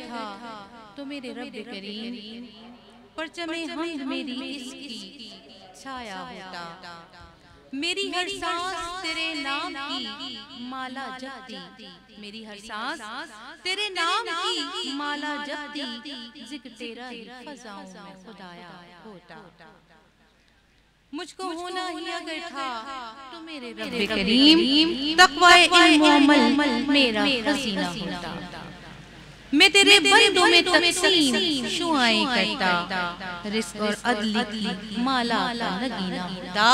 था तो मेरे रब करीम परचमे हम मेरी इसकी छाया होता। मेरी हर सांस तेरे नाम की माला जपती, मेरी हर सांस तेरे नाम की माला जपती, जिक्र तेरा ही फज़ाओं में खुदाया होता। मुझको होना ही अगर था तो मेरे रब करीम तक़वाए इल्म अमल मेरा खज़ीना होता। मैं तेरे बंदों में तक़सीम शुआएं करता, रिज़्क़ और अदल की माला का नगीना होता।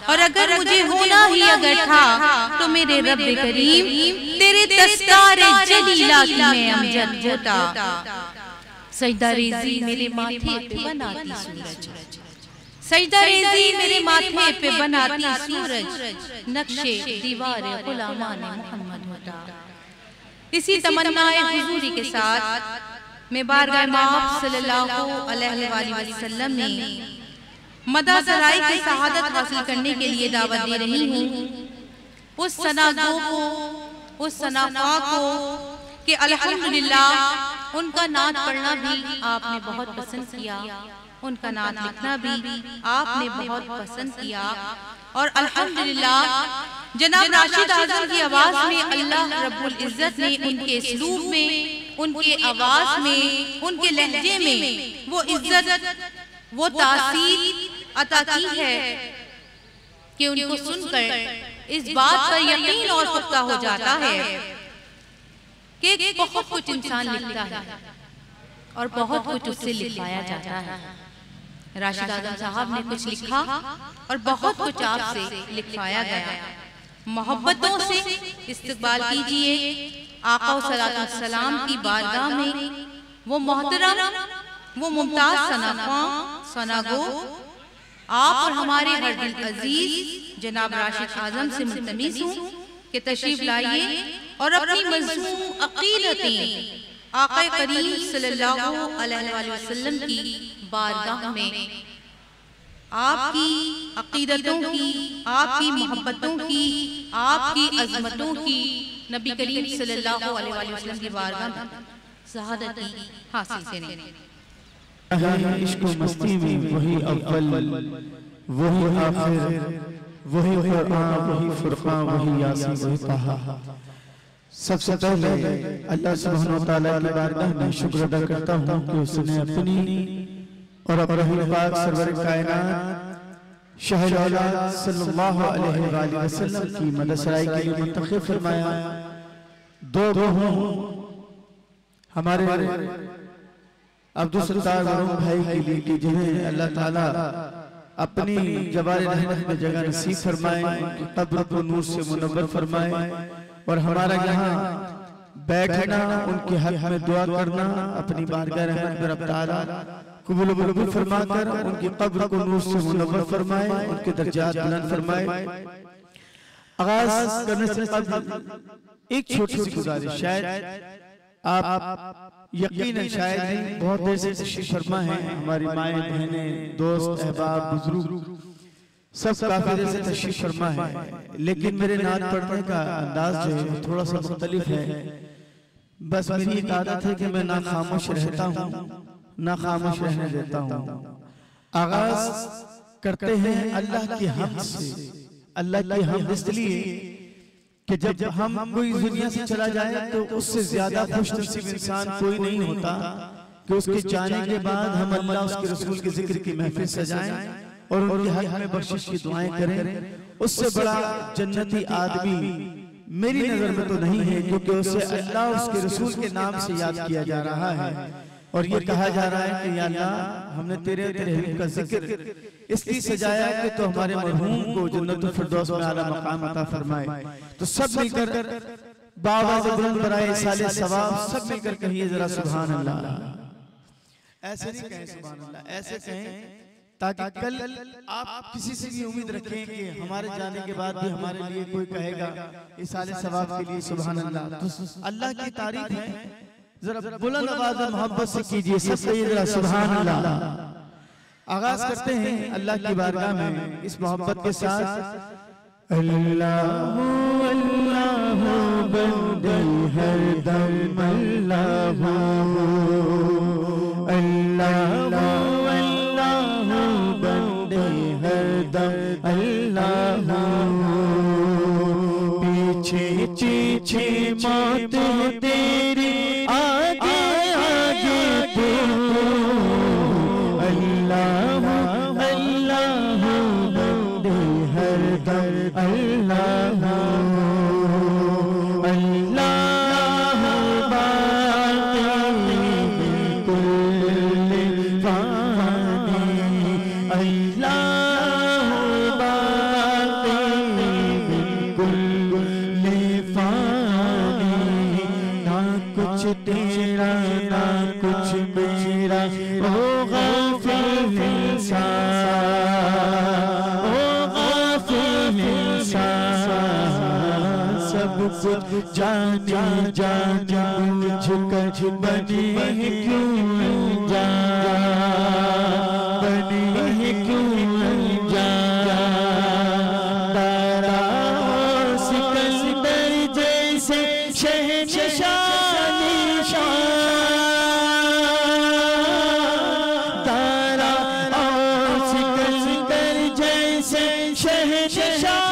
और अगर मुझे होना ही अगर था तो मेरे रब करीम तेरे दस्तारे जलीला की मैं अमजद होता। सजदा रेज़ी मेरे माथे पे बनाती सूरज, सजदा रेज़ी मेरे माथे पे बनाती सूरज, नक्शे दीवार गुलामाने मोहम्मद होता। इसी तमन्नाए हुजूरी के साथ मैं बारगाह माब सल्लल्लाहु अलैहि वसल्लम में मदा सराय की शहादत हासिल करने के लिए दावत दे रही हूँ। उस सनागो को, उस सनाफा को कि अल्हम्दुलिल्लाह उनका नात पढ़ना भी आपने बहुत पसंद किया, उनका नात लिखना भी आपने बहुत पसंद किया। और अल्हम्दुलिल्लाह जनाब राशिद आज़म की आवाज़ में अल्लाह रब्बुल इज़्ज़त ने उनके इसलूब में, उनके आवाज़ में, उनके लहजे में वो इज़्ज़त, वो तासीर अता की है कि उनको सुनकर इस बात पर यकीन और पुख्ता हो जाता है कि बहुत कुछ इंसान लिखता है और बहुत कुछ उससे लिखवाया जाता है। राशिद आज़म साहब ने कुछ लिखा और बहुत कुछ आपसे लिखवाया गया। मोहब्बतों से इस्तकबाल कीजिए आका सल्लल्लाहु सलाम की बारगाह में वो मोहतरम, वो मुमताज सनाफा सनागो आप और हमारे हर दिल अजीज जनाब राशिद आज़म से मुल्तमिस हूँ कि तशरीफ लाइए और अपनी मज़मूम अक़ीदतें आका करीम सल्लल्लाहु अलैहि वसल्लम की बारगाह में आपकी अक़ीदतों की, आपकी मोहब्बतों की, आपकी अज़मतों की नबी करीम सल्लल्लाहु अलैहि वसल्लम की बारगाह में शहादत हासिल करें। इश्क़ मस्ती में वही अव्वल, वही आखिर, वही कुरान, वही फुरक़ान, वही यासीन, वही ताहा। सबसे पहले अल्लाह सुब्हानहु व तआला की बारगाह में शुक्र अदा करता हूँ कि उसने अपनी और अपने पाक सरवर कायनात शहजादा सल्लल्लाहु अलैहि वसल्लम की मदसराई के लिए मुंतखब फरमाया। दो बहू हमारे अब्दुल सत्तार वरुण भाई के लिए कि जिन्हें अल्लाह ताला अपनी जवारे रहमत में जगह नसीब फरमाए, उनकी कब्र को नूर से मुनव्वर फरमाए और हमारा यहाँ बैठना, उनके हक में दुआ करना अपनी बारगाह रहमत में रब ताला कबूल फरमाकर उनकी कब्र को नूर से मुनव्वर फरमाए, उनके दर्जात बुलंद फरमाए। आगाज करने से कबल एक छोटी सी गुजारिश, शायद आप यकीनन शायद नहीं बहुत देर से तशरीफ फरमा है, हमारी माएँ बहनें दोस्त अहबाब बुजुर्ग सब काफी देर से तशरीफ फरमा है, लेकिन मेरे नात पढ़ने का अंदाज जो है थोड़ा सा मुख्तलिफ है। बस मेरी एक आदत है कि मैं ना खामोश रहता हूँ ना खामोश रहने देता हूँ। आगाज करते हैं अल्लाह की हम्द से। अल्लाह की हम्द इसलिए कि जब हम कोई दुनिया से चला जाए तो उससे ज्यादा खुशनसीब इंसान कोई नहीं होता कि उसके जाने के बाद हम अल्लाह उसके रसूल के जिक्र की महफिल सजाएं और उनके हक में बख्शिश की दुआएं करें। उससे बड़ा जन्नती आदमी मेरी नजर में तो नहीं है, क्योंकि उसे अल्लाह उसके रसूल के नाम से याद किया जा रहा है और ये कहा जा रहा है कि या अल्लाह हमने तेरे हबीब का जिक्र इसलिए सजाया कि तो हमारे मरहूम को जन्नतुल फिरदौस में आला मकाम अता फरमाए। तो सब मिलकर बाआवाज़ बुलंद बराए साले सवाब सब मिलकर कहिए जरा सुभान अल्लाह। ऐसे नहीं कहें सुभान अल्लाह, ऐसे कहें ताकि कल आप किसी से भी उम्मीद रखें कि हमारे जाने के बाद भी हमारे लिए कोई कहेगा इस साले सवाब के लिए सुभान अल्लाह। तो अल्लाह की तारीफ है, जरा बुलंद आवाज में मोहब्बत से कीजिए सब कहिए जरा सुभान अल्लाह। आगाज करते हैं अल्लाह की बारगाह में इस मोहब्बत के साथ। अल्लाह अल्लाह बंदे हर दम अल्लाह तेरी आगे आगे तू अल्लाह अल्लाह बंदे हर दम अल्लाह अल्लाह बाकी बिल्कुल फानी अल्लाह बाकी बिल्कुल फानी ना कुछ तेरा ना कुछ मेरा ओ गाफिल इंसान ओ गाफिल इंसान सब कुछ जाने जाने मुझकर बने हैं क्यों अनजान बने हैं क्यों अनजान तारा सिकंदर जैसे शहंशाह तारा और सिकंदर जैसे शहंशाह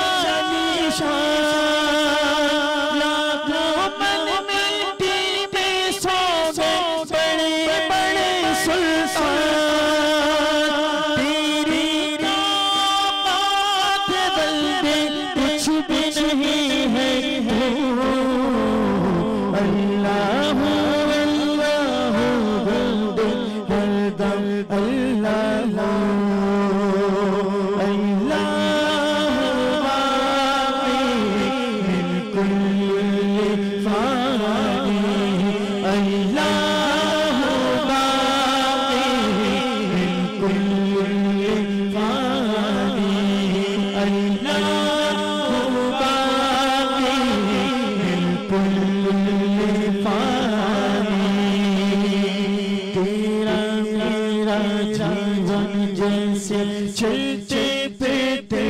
चलते फिरते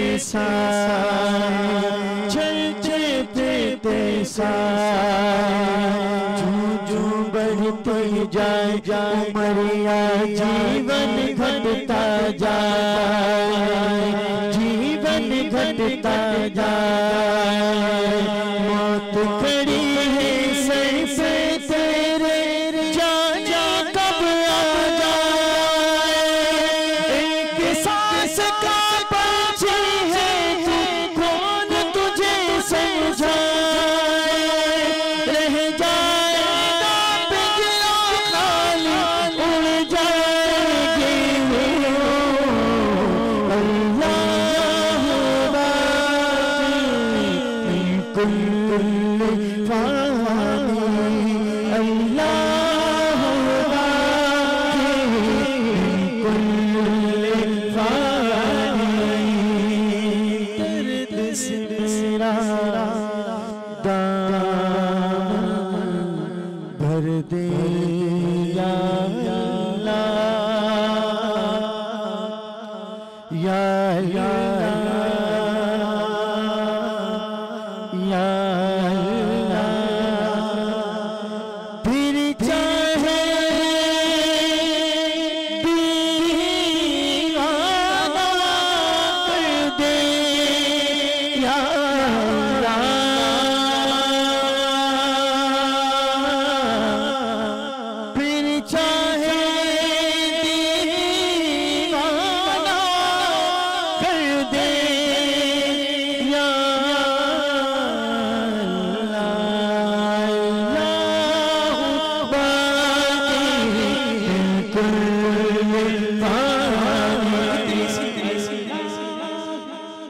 चलते फिरते जो बढ़ते जाए उमरिया जीवन घटता जाए जीवन घटता जाए मौत खड़ी है सर से तेरे जाने कब आ जाए एक सांस का पंछी है तू कौन तुझे समझाए रह जाएगा पिघला खाली उड़ जाएगी अल्लाह बाकी कुल फानी अल्लाह बाकी कुल फानी दर्द से मेरा दामन भर दे या अल्लाह या फिर चाहे दीवाना कर दे या अल्लाह फिर चाहे दीवाना कर दे या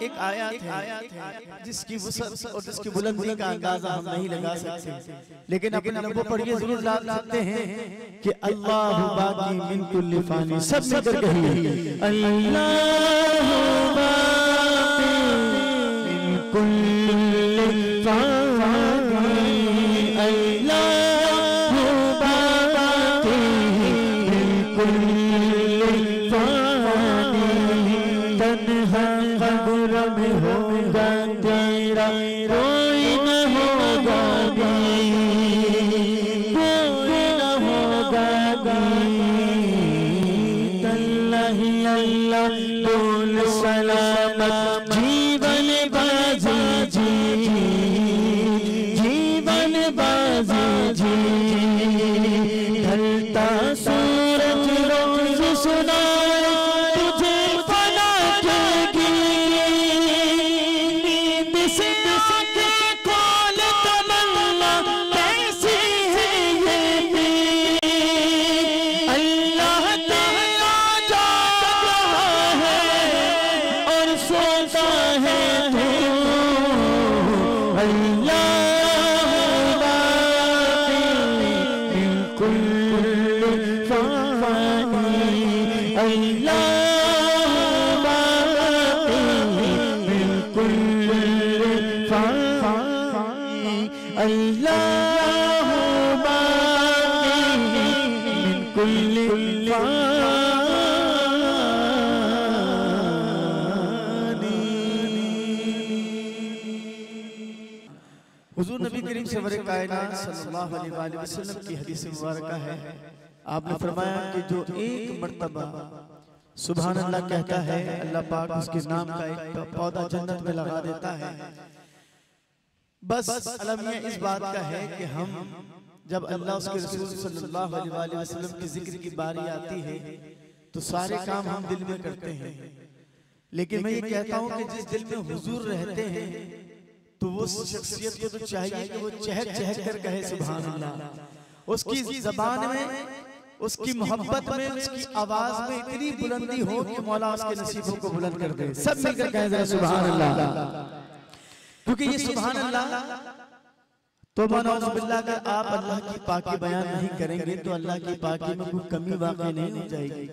एक आयत है जिसकी वसअत और जिसकी बुलंदी का अंदाजा हम नहीं लगा सकते, लेकिन अपने लबों पर ये जरूर ला सकते हैं कि अल्लाह बाकी मिन कुल्ली फानी। सब मिलकर कहिए अल्लाह बाकी मिन कुल्ली फानी अल्लाह बाकी मिन कुल्ली फानी। तन्हा कब्र में होगा तेरा कोई न होगा कोई न होगा अल्लाह अल्लाह बोल सलामत जीवन बाजी जी तुझे ढलता सूरज रोज सुनाए तुझे फना की नींद से आंखें खोल तमन्ना कैसी है ये मेरी अल्लाह तेरा जाग रहा है और सोता है तू अल्लाह हुजूर नबी करीम सरवर कायनात सल्लल्लाहु अलैहि वसल्लम की हदीस मुबारक है। आपने फरमाया कि जो एक मर्तबा सुभान अल्लाह कहता है अल्लाह पाक उसके नाम का एक पौधा जन्नत में लगा देता है। बस अलमिया इस बात का है कि हम जब अल्लाह उसके रसूल सल्लल्लाहु अलैहि वसल्लम के जिक्र की बारी आती है तो सारे काम हम दिल में करते हैं, लेकिन मैं ये कहता हूँ कि जिस दिल में हुजूर रहते हैं तो वो शख्सियत को तो चाहिए कि वो चहक चहक कर कहे सुभान अल्लाह। उसकी ज़बान में, उसकी मोहब्बत में, उसकी आवाज में इतनी बुलंदी हो कि मौला उसके नसीबों को बुलंद कर दे। सब मिलकर कहें जरा सुभान अल्लाह, क्योंकि ये सुभान अल्लाह तो बिल्लाह अगर आप अल्लाह की पाकी बयान नहीं करेंगे तो अल्लाह की पाकी में कोई कमी वाक़ई नहीं हो जाएगी,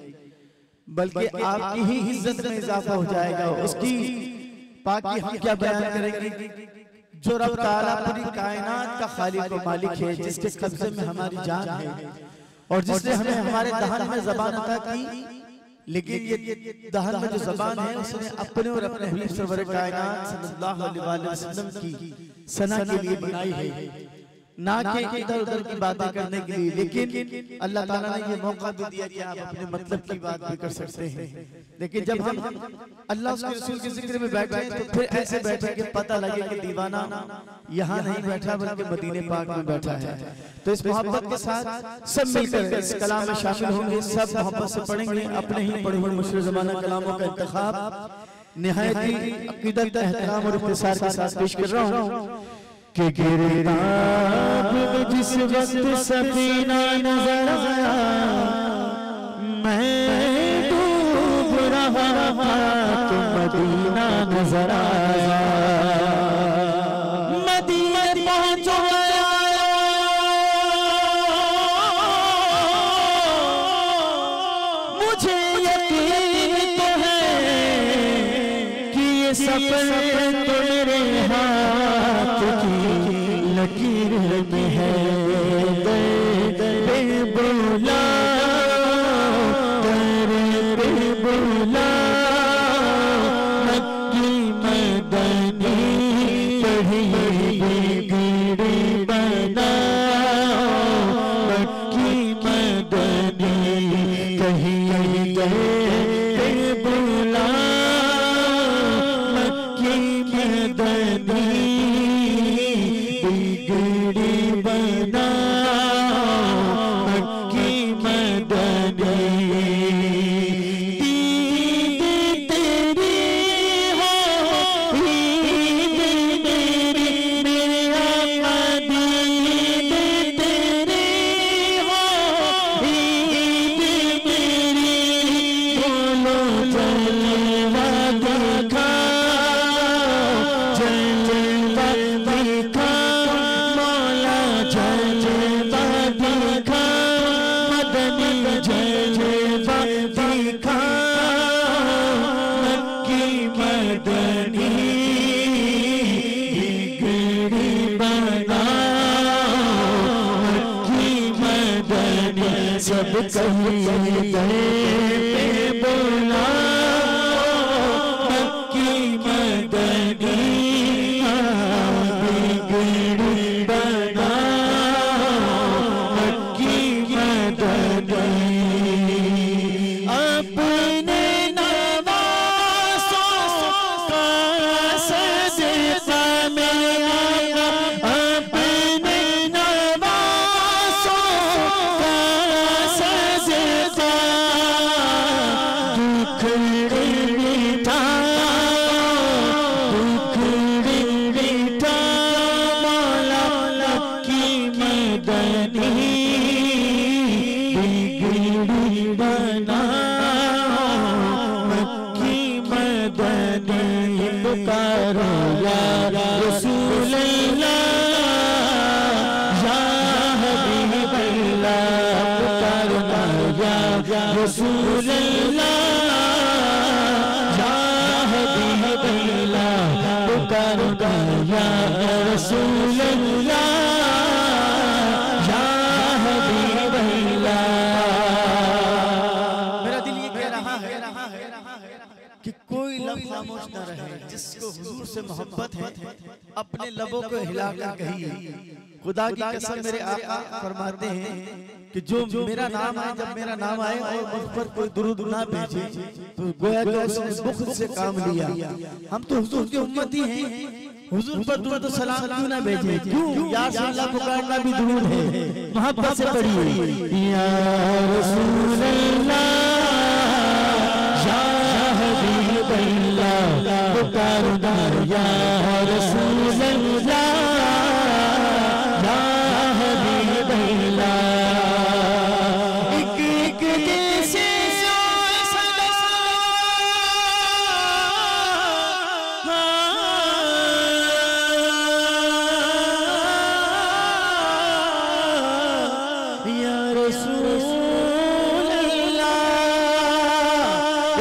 बल्कि आपकी ही इज्जत में इजाफा हो जाएगा। उसकी पाकी हम क्या बयान करेंगे? जो रब ताला पूरी कायनात का खालिक व मालिक है, जिसके कब्जे में हमारी जान है और जिसने हमें हमारे दहन में ज़बान अता की, लेकिन ये दहन में जो ज़बान है उसने अपने और अपने हबीब सरवर कायनात सल्लल्लाहु अलैहि वसल्लम की सना के लिए बनाई है, ना कि इधर उधर की बातें करने के लिए। लेकिन अल्लाह ताला ने ये मौका भी दिया कि आप अपने मतलब की बात भी कर सकते हैं। लेकिन जब हम अल्लाह उसके रसूल के जिक्र में बैठे तो फिर ऐसे बैठे कि पता लगे कि दीवाना यहाँ नहीं बैठा बल्कि मदीने पाक में बैठा है। तो इस मोहब्बत के साथ सब मिलकर इस कलाम में शामिल होंगे, सब मोहब्बत से पढ़ेंगे। अपने ही पढ़े हुए मुश्किल ज़माना कलामों का इंतखाब निहायत ही अक़ीदत, एहतराम और इख़्तिसार के साथ पेश कर रहा हूँ कि गिरदाब में जिस वक्त सफीना नजर आया मैं डूब रहा तो मदीना नजर आया। मदीने पहुंचो मुझे यकीन तो है कि ये सफर तो मेरे हाथ की लकीर में है। बोला बोला मक्की मदनी कहीं बिगड़ी बना मक्की मदनी कहीं बोला मक्की मदनी बिगड़ी बना मक्की मदनी। दीद तेरी हो ईद मेरी मेरे आका, दीद तेरी हो ईद मेरी, बोलो जलवा दिखा जलवा दिखा मौला जलवा दिखा मदनी जलवा दिखा मक्की मदनी बिगड़ी बना मक्की मदनी। सब कहिए पे बोला मक्की मदनी बिगड़ी बना मक्की मदनी। अपने नवासों का सदका में आया अपने नवासों बिगड़ी बनाओ, मक्की मदनी पुकारो या रसूल अल्लाह, या हबीब अल्लाह पुकारो या रसूल अल्लाह, या हबीब अल्लाह पुकारो या रसूल अल्लाह, या हबीब अल्लाह। मेरा दिल ये कह रहा है कि कोई लफ्ज़ खामोश न रहे, जिसको हुजूर से मोहब्बत है अपने लबों को हिलाकर कहिए। खुदा की कसम मेरे आका फरमाते हैं कि जो मेरा नाम आए, जब मेरा नाम आए और मुझ पर कोई दुरूद ना भेजे तो गोया कि उसने बुख्ल से काम लिया। हम तो हुजूर की उम्मती हैं, हुजूर पर दुरूद सलाम क्यों ना भेजे? क्यों? या अल्लाह पुकारना भी दुरूद है, मोहब्बत से पढ़िए या रसूल अल्लाह, या हबीब अल्लाह पुकारो या रसूल अल्लाह, या हबीब अल्लाह। एक एक जैसे सदा या रसूल अल्लाह,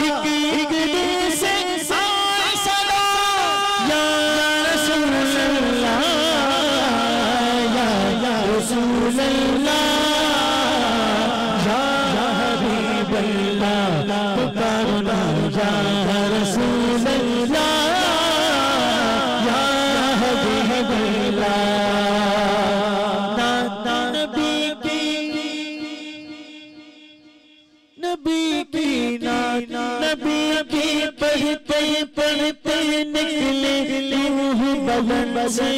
एक एक जैसे सदा या रसूल अल्लाह, या रसूल अल्लाह, या हबीब अल्लाह पुकारो या रसूल अल्लाह, या हबीब अल्लाह। नबी की पढ़ते पढ़ते निकले रूह बदन से,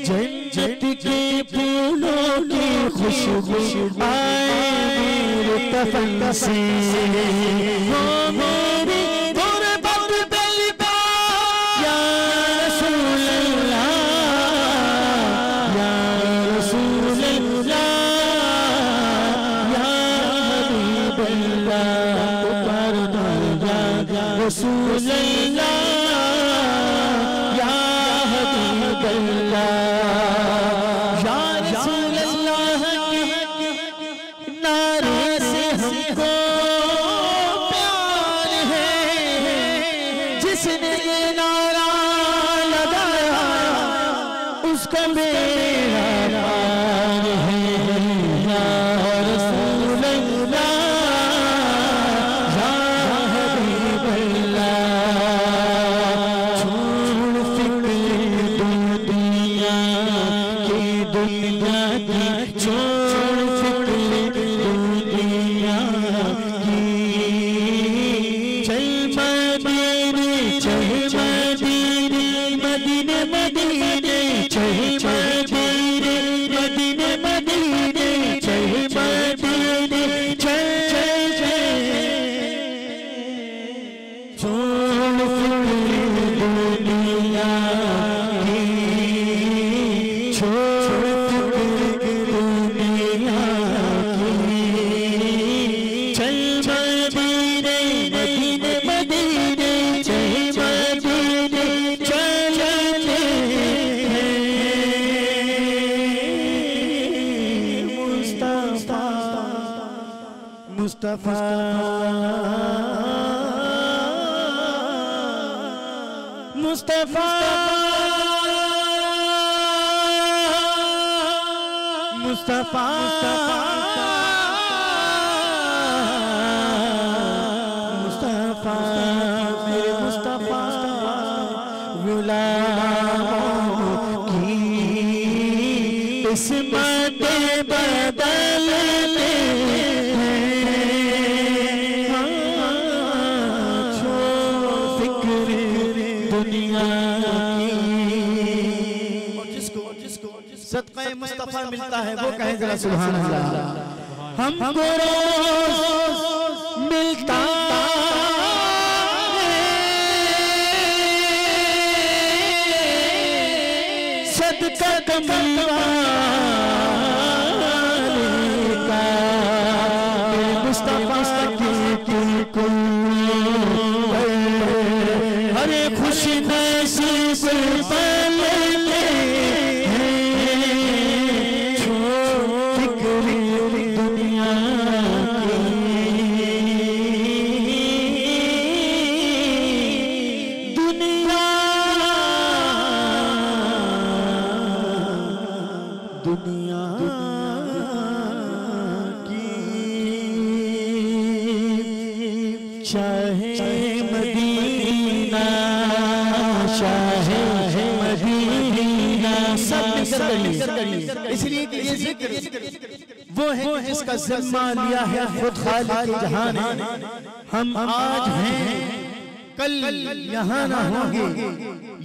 जन्नत के फूलों की खुशबू आए मेरे कफन से। हो मेरी गुरबत बेलबा या रसूल अल्लाह, या रसूल अल्लाह, या हबीब अल्लाह पुकारो या रसूल अल्लाह, या हबीब अल्लाह, या रसूल अल्लाह के नारे से हमको प्यार है, जिसने ये नारा लगाया उसका मेरा प्यार है। या रसूल अल्लाह, या हबीब अल्लाह, छोड़ फिक्र दुनिया की, दुनिया की छोड़ फिक्र दुनिया की, चल मदीने चल मदीने मदीने मदीने चल मदीने मदीने मदीने चल मदीने चल छोड़ फिक्र दुनिया की, छोड़ फिक्र दुनिया की, चल मदीने मदीने मदीने चल मदीने चलते हैं मुस्तफा मुस्तफा मुस्तफा मुस्तफा मुस्तफा मेरे मुस्तफा गुलामों की किस्मत बदलते हैं। छोड़ फिक्र दुनिया की, जिसको सदक़े मुस्तफा मिलता है वो कहे जरा सुभान अल्लाह। हमको रोज मिलता सदका कमलवा शाहे मदीना शाहे मदीना सब मिलकर करिए, इसलिए कि ये जिक्र वो है जिसका जिम्मा लिया है खुद खालिक जहान ने। हम आज हैं कल यहाँ ना होंगे,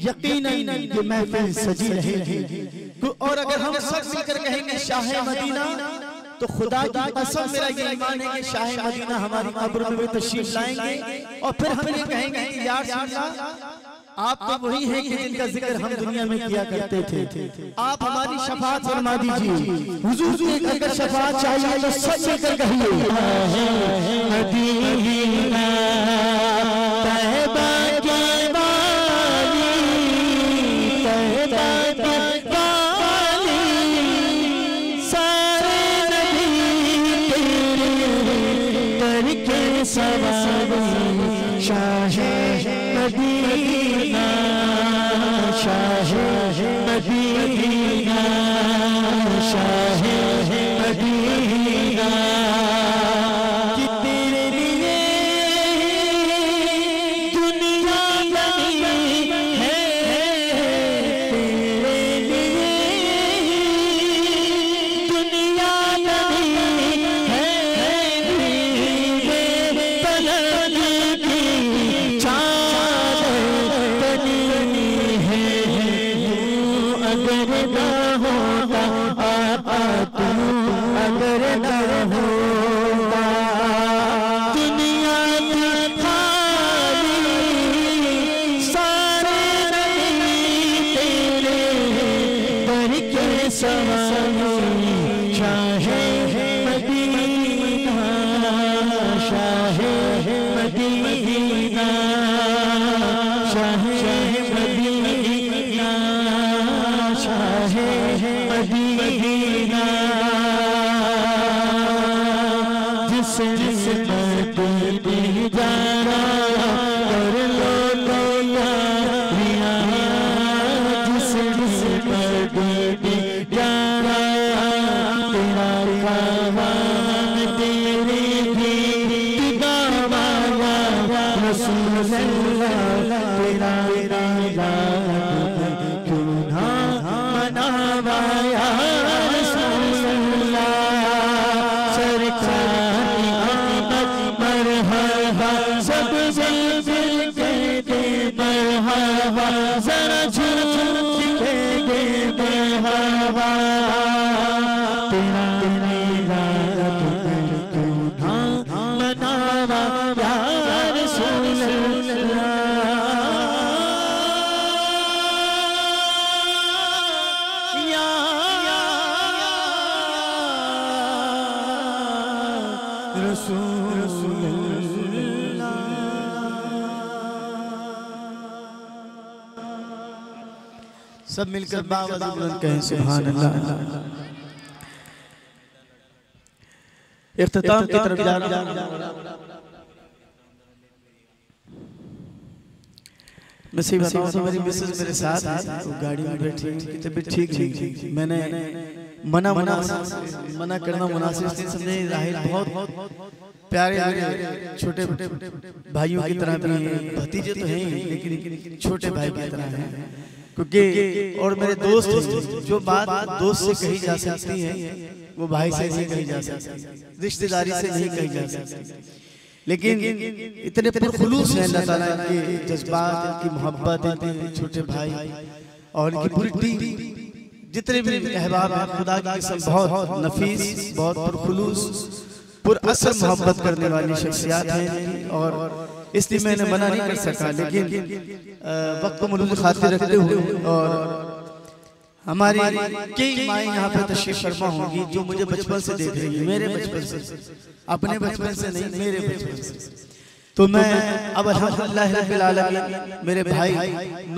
यकीनन ये महफिल सजी रहेगी। और अगर हम सब मिलकर कहेंगे शाहे मदीना, तो खुदा की कसम मेरा ये ईमान है कि शाहे मदीना हमारी कब्र में भी तशरीफ लाएंगे और फिर हम ये कहेंगे कि या रसूल अल्लाह आप तो वही हैं कि जिनका जिक्र हम दुनिया में किया करते थे, आप हमारी शफाअत फरमा दीजिए। हुजूर की अगर शफाअत चाहिए तो सच मिलकर कहिए मदीना तैयबा की वाली, तैयबा की वाली, सारे नबी तेरे दर के सवारी, Shah Medina Shah Medina Shah Medina, कि तेरे लिए दुनिया बनी है, तेरे लिए दुनिया बनी है, पलक की चादर बनी है। अगर ना होता आपा तू, अगर ना होता दुनिया की खाली, सारे नबी तेरे दर के सवारी, Shah Medina Shah Medina Shah Medina Shah Medina, जिस मदीने जाना कर लो तैयारियां, जिस मदीने जाना तेरा कारवां तेरे भी दीवाना, रसूल अल्लाह तेरा क्यों ना मनावा या रसूल अल्लाह, सरकार की आमद मरहबा, सब मिल के मरहबा, जरा झूम के मरहबा, तेरा क्यों ना मनावा या रसूल अल्लाह। सब मिलकर बावजूद बुलंद कहें सुभान अल्लाह। इख्तिताम की तरफ जा रहा हूं। मेरी मिसेस मेरे साथ है, वो गाड़ी में बैठी थी, तबीयत ठीक नहीं। मैंने मना करना मुनासिब नहीं समझे। राहिल बहुत प्यारे छोटे भाइयों की तरह भी हैं, भतीजे तो हैं लेकिन छोटे भाई की तरह हैं, क्योंकि और मेरे दोस्त जो बात दोस्त से कही जा सकती है वो भाई से नहीं कही जा सकती, रिश्तेदारी से नहीं कही जा सकती। लेकिन इतने पुरखुलूस हैं अल्लाह ताला के जज्बात, इनकी मोहब्बत, इनके छोटे भाई और इनकी पूरी टीम, जितने भी अहबाब हैं, खुदा की कसम बहुत नफीस, बहुत पुरखुलूस, पुरअसर मोहब्बत करने वाली शख्सियत हैं। और इसलिए मैंने मना नहीं कर सका, लेकिन वक्त को मुल्क खातिर रखते हुए और हमारी कई माएँ यहाँ पे तशरीफ फरमा होंगी जो मुझे बचपन से देख रही है, मेरे बचपन से, अपने बचपन से नहीं, मेरे बचपन से। तो मैं अब अल्हम्दुलिल्लाह रब्बिल आलमीन मेरे भाई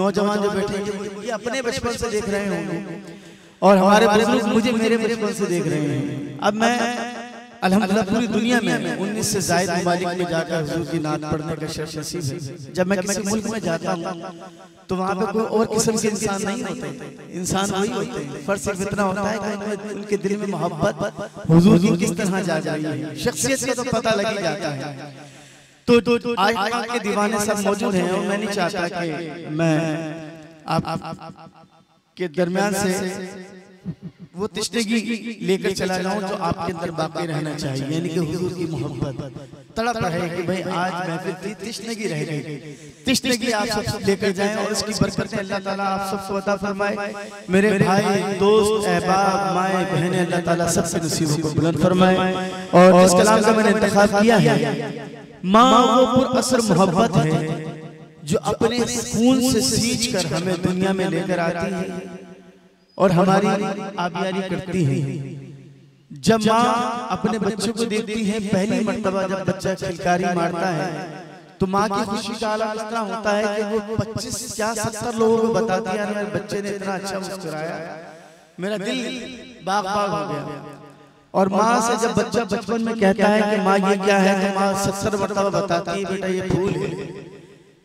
नौजवान जो बैठे हैं ये अपने बचपन से देख रहे होंगे और हमारे बुजुर्ग मुझे मेरे बचपन से देख रहे हैं। अब मैं अल्हम्दुलिल्लाह पूरी दुनिया में 19 से ज़ायद ममालिक में जाकर हुजूर की नात पढ़ने का शर्फ नसीब है। जब मैं किसी मुल्क में जाता हूँ तो वहाँ पे कोई और किस्म के इंसान नहीं होते, इंसान वही होते हैं। फर्क सिर्फ इतना होता है कि उनके दिल में मोहब्बत हुजूर की किस तरह जा रही है, शख्सियत का तो पता लग ही जाता है। तो आज के दीवाने सब मौजूद हैं और मैं नहीं चाहता कि मैं आप के दरमियान से वो तिश्नगी लेकर चला जाऊं जो आपके अंदर बाकी रहना चाहिए, यानी कि हुजूर की मोहब्बत तड़प है कि भाई आज महफिल थी, तिश्नगी रह गई, तिश्नगी आप सब लेकर जाएं और इसकी बरकत अल्लाह ताला आप सबको अता फरमाए। मेरे भाई दोस्त अहबाब माए बहनें अल्लाह ताला सबसे नसीबों को बुलंद फरमाए। और जिस कलाम का मैंने इंतखाब किया है, माँ वो पुरअसर मोहब्बत है जो अपने खून से सींच कर हमें दुनिया में लेकर आती है और हमारी आबियारी करती है। जब माँ अपने बच्चों को देखती है, पहली मर्तबा जब बच्चा खिलकारी मारता है तो माँ की खुशी का आलम इस तरह होता है कि वो 25 या 70 लोगों को बताती है मेरे बच्चे ने इतना अच्छा मुस्कुराया, मेरा दिल बाग बाग हो गया। और माँ से जब बच्चा बचपन में कहता है कि माँ ये क्या है, तो माँ 70 मर्तबा बताती है बेटा ये फूल है।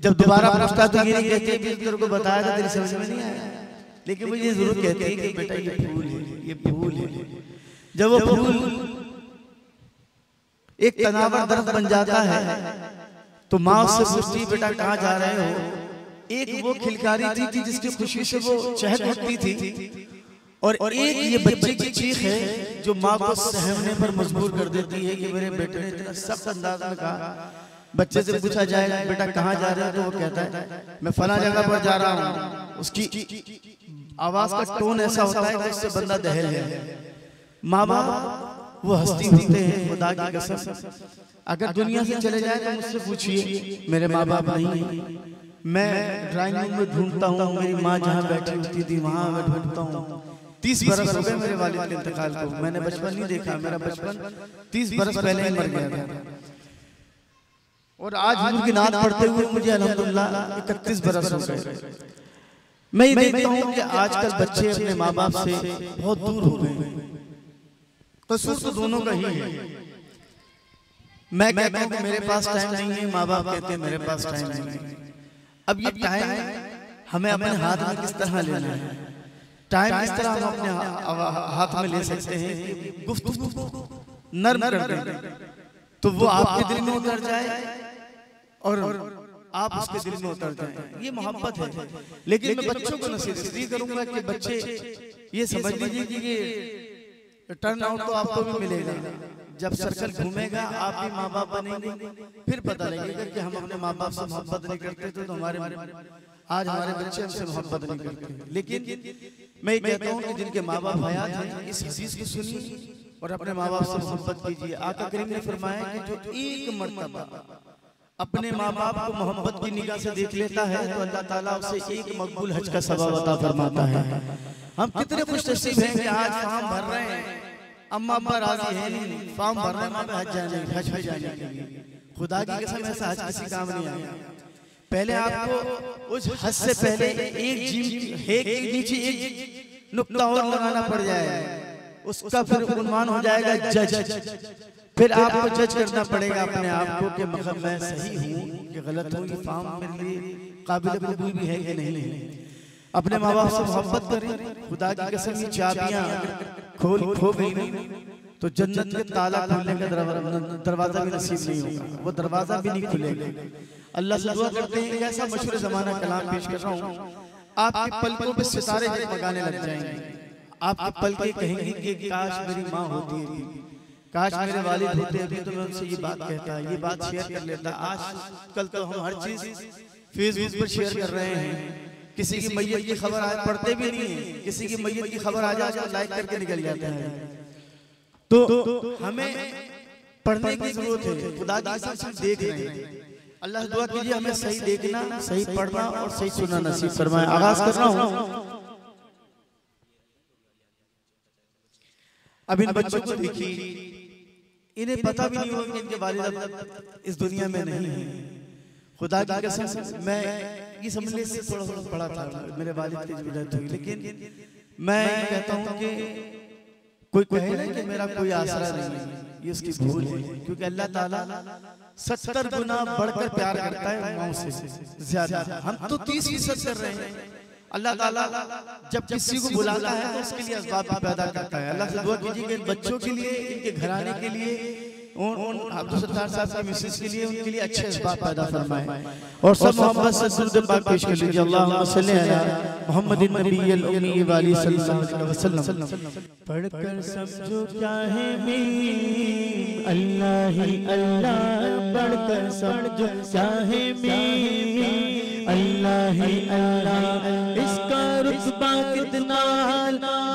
जब दोबारा पूछता तो ये नहीं कहती कि तेरे को बताया था तेरी समझ में नहीं आया, लेकिन वो ये जरूर कहती है कि बेटा ये फूल है, ये फूल है। जब वो फूल एक तनावर दरख्त बन जाता है तो माँ उससे पूछती बेटा कहाँ जा रहे हो। एक वो खिलकारी थी जिसकी खुशी से वो चहक उठती थी, और एक ये बच्चे की चीख है जो माँ को सहमने पर मजबूर कर देती है कि मेरे बेटे ने इतना सख्त अंदाज में कहा। बच्चे से पूछा जाए बेटा कहाँ जा रहे हो, तो वो कहता है मैं फला जगह पर जा रहा हूँ। उसकी आवाज का टोन ऐसा होता है कि उससे बंदा दहल है। माँ बाप वो हस्ती होते हैं, खुदा की कसम अगर दुनिया से चले जाए तो मुझसे पूछिए, मेरे माँ बाप नहीं है। मैं ड्राइंग रूम में ढूंढता हूँ, मेरी माँ जहाँ बैठी होती थी वहां मैं ढूंढता हूँ। 30 बरस हो गए मेरे वालिद के इंतकाल को, मैंने बचपन नहीं देखा, मेरा बचपन 30 बरस पहले ही मर गया था। और आज हुजूर की नात पढ़ते हुए मुझे अल्हम्दुलिल्लाह 31 बरस हो गए। मैं ये देखता हूँ कि आजकल बच्चे अपने माँ बाप से बहुत दूर हो गए। कसूर तो दोनों का ही है। मैं कहता हूँ कि मेरे पास टाइम नहीं है, माँ बाप कहते हैं मेरे पास टाइम नहीं है। अब ये टाइम हमें अपने हाथ में किस तरह लेना है, टाइम किस तरह हम अपने हाथ में ले सकते हैं कि गुफ्तगू को नर्म कर दें तो वो आपके दिल में उतर जाए और आप उसके दिल में उतर जाएं। ये मोहब्बत है। लेकिन मैं बच्चों को नसीहत इसलिए करूंगा कि बच्चे ये समझ लीजिए कि ये टर्न आउट तो आपको भी मिलेगा। जब सर्कल घूमेगा आप भी माँ बाप बनेंगे, फिर पता लगेगा कि हम अपने माँ बाप से मोहब्बत नहीं करते तो हमारे आज हमारे बच्चे हमसे मोहब्बत नहीं करते। लेकिन मैं ये कहता हूँ कि जिनके माँ बाप हयात हैं इस हदीस को सुनिए और अपने माँ बाप से मोहब्बत कीजिए। आका करीम ने फरमाया कि जो एक मर्तबा अपने माँ बाप को मोहब्बत की निगाह से देख लेता है तो अल्लाह ताला उसे एक मकबूल हज का सवाब अता फरमाता है। हम कितने खुशनसीब हैं कि आज फॉर्म भर रहे हैं, अम्मा अब्बा राजी हैं नहीं, फॉर्म भर रहे हैं वहाँ पे हज पे जाने के लिए। खुदा की कसम ऐसा हज किसी काम नहीं आया। पहले आपको उस हज से पहले एक जीम है के नीचे एक नुक्ता और लगाना पड़ जाएगा, उसका फिर उन्वान हो जाएगा जज। फिर आपको जज करना पड़ेगा अपने आप को कि मतलब मैं सही हूँ कि गलत हूँ, ये फॉर्म मेरे लिए काबिल कबूल भी है कि नहीं है। अपने माँ बाप से मोहब्बत करें। खुदा की कसम ये चाबियाँ खो गई तो जन्नत के ताला खोलने का दरवाजा भी नसीब नहीं होगा, वो दरवाजा भी नहीं खुलेगा। अल्लाह से दुआ करते हैं कि ऐसा मशहूर ज़माना कलाम पेश कर रहा हूँ, आपके पलकों पे सितारे जगमगाने लग जाएंगे। आपके पलके कहेंगे कि काश मेरी माँ होती है, काश मेरे वालिद होते अभी तो मैं उनसे ये बात कहता, ये बात शेयर कर लेता। आज कल तो हम हर चीज फेसबुक पर शेयर कर रहे हैं। किसी की मैयत की खबर आज पढ़ते भी नहीं है, किसी की मैयत की खबर आ जाए तो लाइक करके निकल जाते हैं। तो हमें पढ़ने की जरूरत है। खुदा की कसम से देख रहे हैं। अल्लाह दुआ कीजिए हमें सही देखना, सही पढ़ना और सही सुनना नसीब फरमाए। आगाज कर रहा हूँ। अब इन बच्चों को देखिए, इन्हें पता भी नहीं होगा कि इनके वालिद इस दुनिया में नहीं है। खुदा की कसम मैं ये समझने से थोड़ा थोड़ा पढ़ा था, मेरे वालिद की मदद हुई। लेकिन मैं कहता हूँ कि कोई कहे ना कि मेरा कोई आसरा नहीं है, ये उसकी भूल है। क्योंकि अल्लाह ताला 70 गुना बढ़कर प्यार करता है माओ से ज्यादा। हम तो 30% कर रहे हैं। अल्लाह ताला जब किसी को बुलाता है तो उसके लिए असबाब पैदा करता है। अल्लाह से दुआ कीजिए कि बच्चों के लिए, इनके घराने के लिए अब्दुल सत्तार साहब की मिसेस के लिए उनके लिए अच्छे असबाब पैदा फरमाए और सब मोहब्बत से दुरूद पाक पेश कर लीजिए। अल्लाहुम्मा सल्ली अला मुहम्मदिन नबिय्यिल उम्मी व आलिहि सल्लल्लाहु अलैहि वसल्लम। पढ़कर समझो क्या है मीम अल्लाह ही अल्लाह, पढ़कर समझो क्या है मीम अल्लाह ही अल्लाह, इसका रुतबा कितना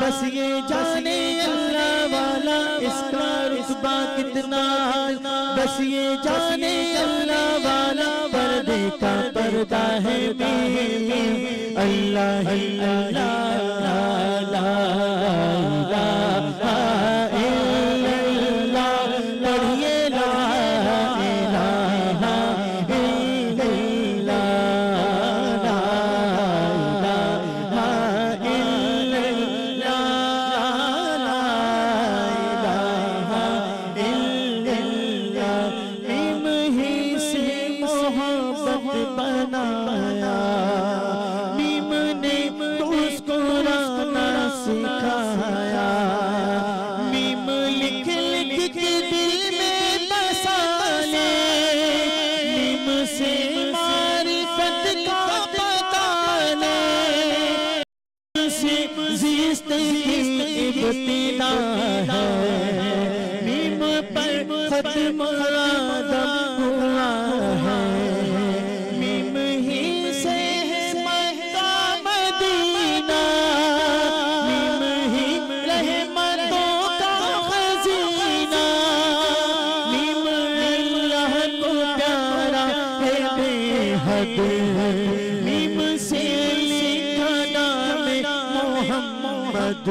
बस ये जाने अल्लाह वाला, इसका रुतबा कितना बस ये जाने अल्लाह वाला, पर्दे का पर्दा है मीम अल्लाह ही अल्लाह, ला इलाहा इल्लल्लाह, पढ़िए ला इलाहा इल्लल्लाह, मीम पर खत्म आदम हुआ है, मीम ही से है मक्का मदीना, मीम ही रहमतों का खजीना, मीम अल्लाह को प्यारा है बेहद, मीम से लिखा नाम मोहम्मद,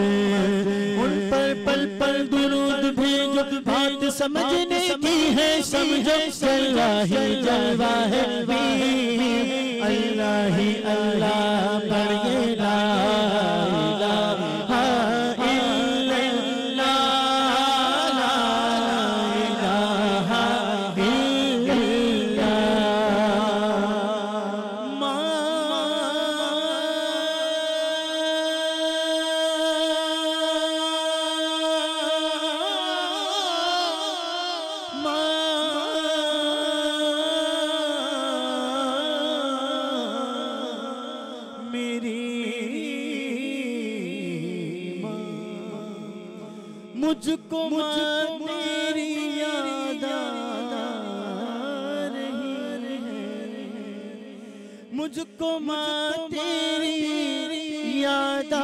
उन पर पल पल दुरूद भेजो, बात समझने की है समझो, अल्लाह ही जलवा है अल्लाह ही अल्लाह, पढ़िए ला इलाहा इल्लल्लाह, ला इलाहा इल्लल्लाह। मुझको तेरी याद आ रही है, मुझको तेरी याद आ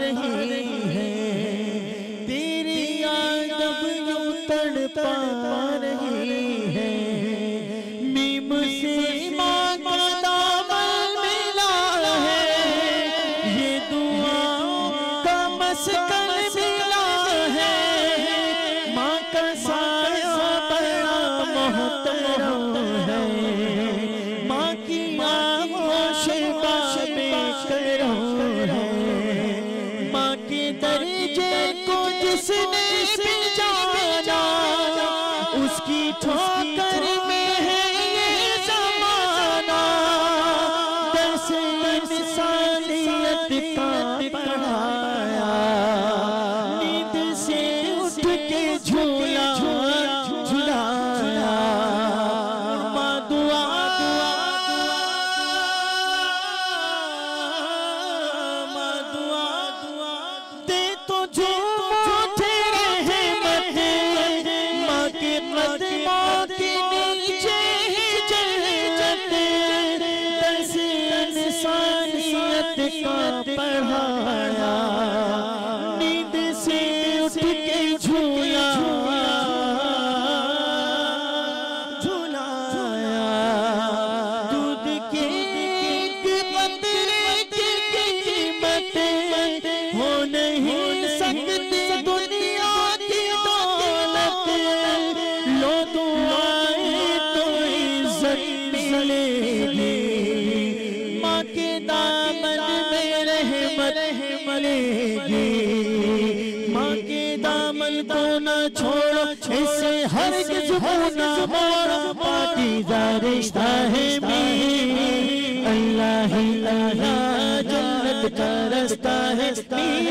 रही है, तेरी याद अब यूं तड़पा रही है, मीम से माँ का दामन मिला है, ये दुआओं का मस्कन मिला है, माँ का साया बड़ा मोहतरम है, माँ की आगोश बेकरार है, माँ के दर्जे को जिसने भी जाना, उसकी ठोकर में है ये ज़माना, दर्स इंसानियत का पढ़ाया, नींद से उठ के झूला झुलाया, माँ दुआ दे तो जो मुझे रहमत, माँ के कदमों के नीचे ही जन्नत, दर्स इंसानियत का पढ़ाया, नींद से उठ के झूला झुलाया, दूध के एक कतरे की कीमत हो नहीं सकती दुनिया की दौलत, लो दुआएं तो इज्जत मिलेगी, माँ के दामन में रहमत मिलेगी, माँ के दामन को न छोड़ो, इसे हरगिज़ ना मोड़ो, पाकीज़ा रिश्ता है मीम अल्लाह ही अल्लाह, जन्नत का रास्ता है मीम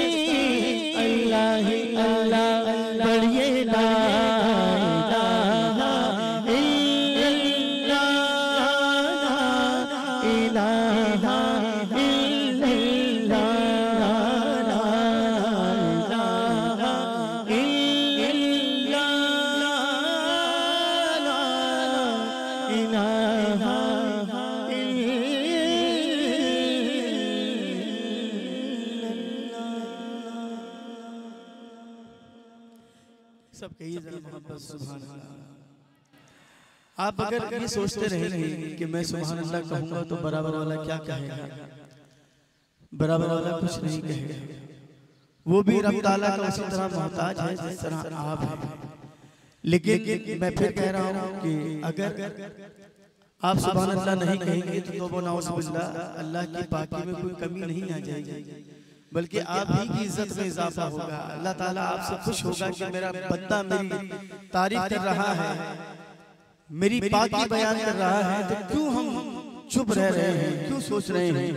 अल्लाह ही अल्लाह, पढ़िए ला सब कहिए जरा मोहब्बत सुभान अल्लाह। आप अगर ये सोचते रहेंगे कि मैं सुभान अल्लाह कहूंगा तो बराबर वाला क्या कहेगा, बराबर वाला कुछ नहीं कहेगा। वो भी रब ताला का उसी तरह मोहताज है जिस तरह आप हैं। लेकिन मैं फिर कह रहा हूँ कि अगर आप सुभान अल्लाह नहीं कहेंगे तो तौबा नाउज़ बिल्लाह, अल्लाह की पाकी में कोई कमी नहीं आ जाएगी, बल्कि आप ही की इज्जत में इजाफा होगा। अल्लाह ताला आपसे खुश होगा कि मेरा बंदा मेरी तारीफ कर रहा है, मेरी पाकी बयान कर रहा है, तो क्यों हम चुप रह रहे हैं, क्यों सोच रहे हैं।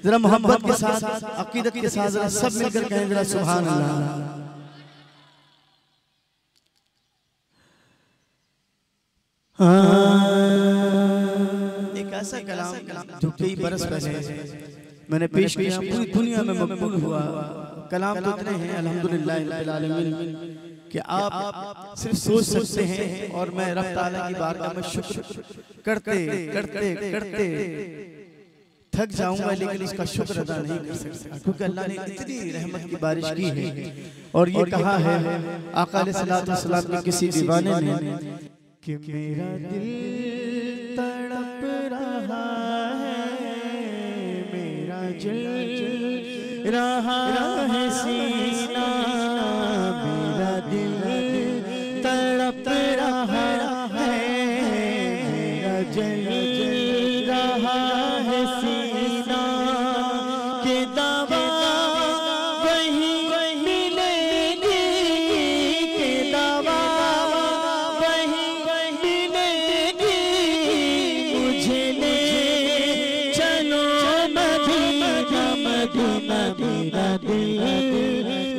जरा मोहब्बत के साथ, अकीदत के साथ जरा सब मिलकर कहें जरा सुभान अल्लाह। एक ऐसा कलाम जो कई बरस पहले मैंने पेश किया, पूरी दुनिया में मकबूल हुआ। कलाम तो इतने हैं अल्हम्दुलिल्लाह रब्बिल आलमीन कि आप सिर्फ सोच सकते हैं, और मैं रब ताला की बारगाह में शुक्र करते करते करते थक जाऊंगा, लेकिन उसका शुक्र अदा नहीं कर सकता, क्योंकि अल्लाह ने इतनी रहमत की बारिश की है। और ये कहा है आका अलैहिस्सलातु वस्सलाम के किसी दीवाने ने कि मेरा दिल तड़प रहा है, मेरा जल रहा है सीना, मेरा दिल तड़प रहा है, मेरा जल रहा है सीना, के दवा वही मिलेगी, के दवा वही मिलेगी, मुझे ले चलो मदीना, मदीना, मेरा दिल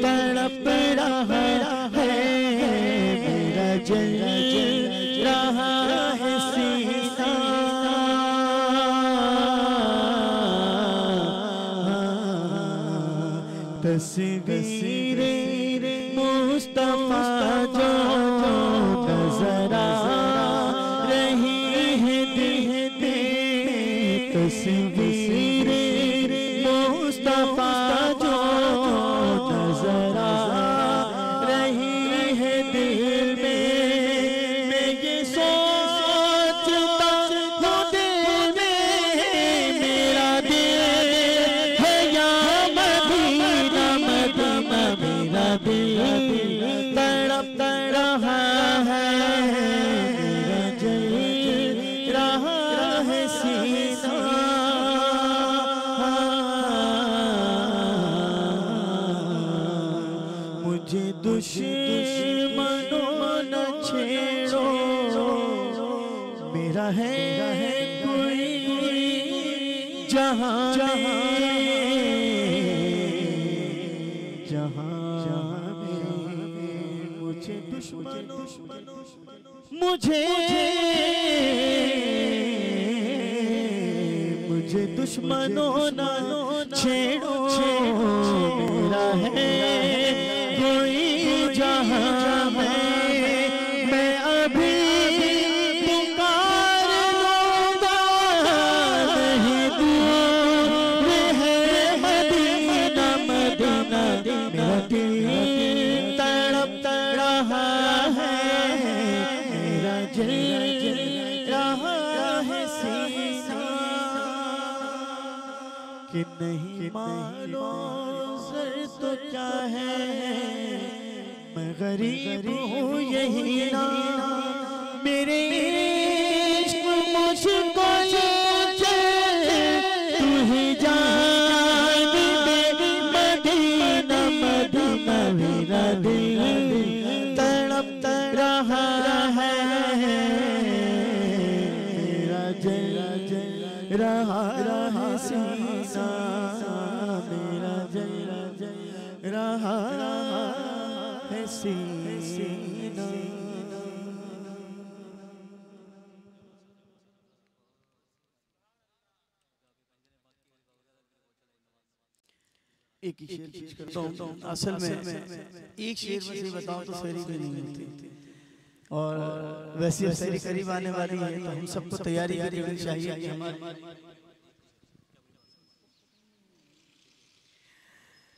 तड़प रहा है, मेरा जल रहा है सीना। तस्वीरे मुस्तफा जो नजर आ रही है दिल में, तस्वीरे मुस्तफा जो नजर आ रही है दिल में, मैं ये सोचता हूँ दिल में, मेरा दिल है या मदीना, मदीना, मेरा दिल तड़प रहा है, मेरा जल रहा है सीना। मुझे दुश्मनों न छेड़ो, मेरा है कोई जहां मुझे दुश्मनों मुझे दुश्मनों न छेड़ो, मेरा है कोई जहां मैं अभी पुकार लूंगा, नहीं दूर है मदीना, मदीना, मेरा दिल तड़प रहा है, मेरा जल रहा है सीना, कि नहीं मालूम सर तो क्या है, मैं गरीब हूँ यही ना, मेरे इश्क मुझको ले चल, तू ही जान दे मदीना, मदीना, मेरा दिल तड़प रहा है, मेरा जल रहा है सीना, मेरा जल रहा है सीना। एक ही शेर पेश करता हूँ, असल में एक शेर में से बताऊं तो शायरी भी नहीं मिलती, और वैसे अब शायरी करीब आने वाली है, तो हम सबको तैयारी करनी चाहिए कि हमारी